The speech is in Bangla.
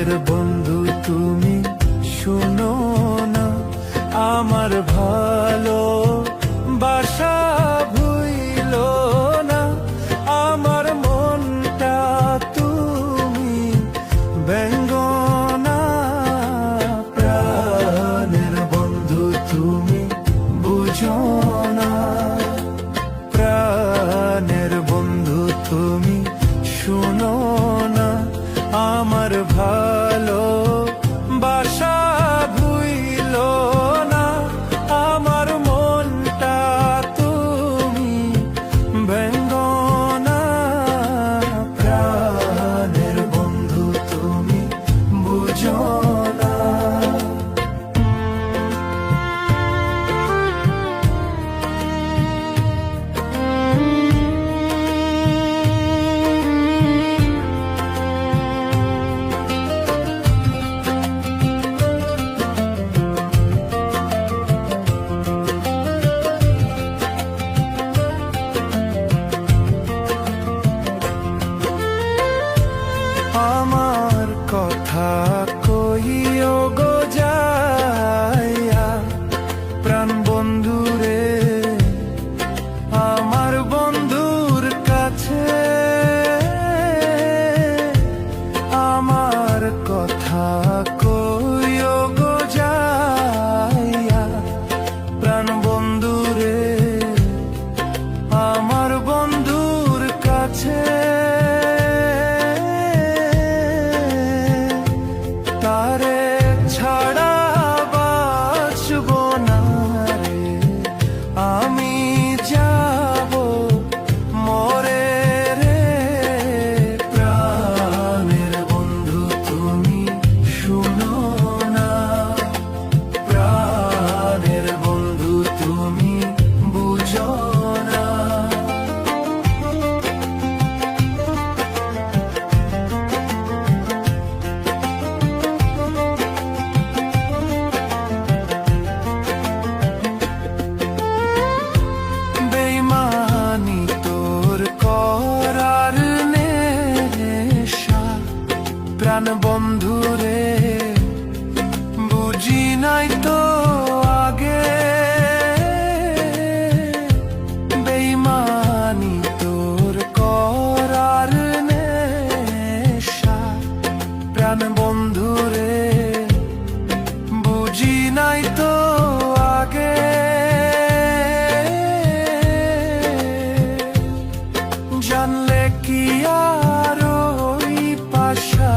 প্রাণের বন্ধু তুমি শুনো না, আমার ভালো বাসা ভুইল না, আমার মনটা তুমি ব্যঙ্গো না। প্রাণের বন্ধু তুমি বুঝো না, প্রাণের বন্ধু তুমি শুনো না, আমার ভালো বাসা ভুইল না, আমার মনটা তুমি ব্যঙ্গো না। প্রাণের বন্ধু তুমি বুঝো না। আমার কথা কইও গো যাইয়া, প্রাণ বন্ধু রে আমার বন্ধুর কাছে, আমার কথা কইও গো যাইয়া, প্রাণ বন্ধু রে আমার বন্ধুর কাছে। তারে ছাড়া বাঁচব না রে, আমি যাব মরে রে। প্রাণের বন্ধু তুমি শুনো না, প্রাণের বন্ধু তুমি বুঝো না। বেইমানি তোর করার নেশা, প্রাণ বন্ধু রে বুঝি নাই তো আগে। বেইমানি তোর করার নেশা, প্রাণ বন্ধু রে বুঝি নাই তো আগে। জানলে কি আর ওই পাশা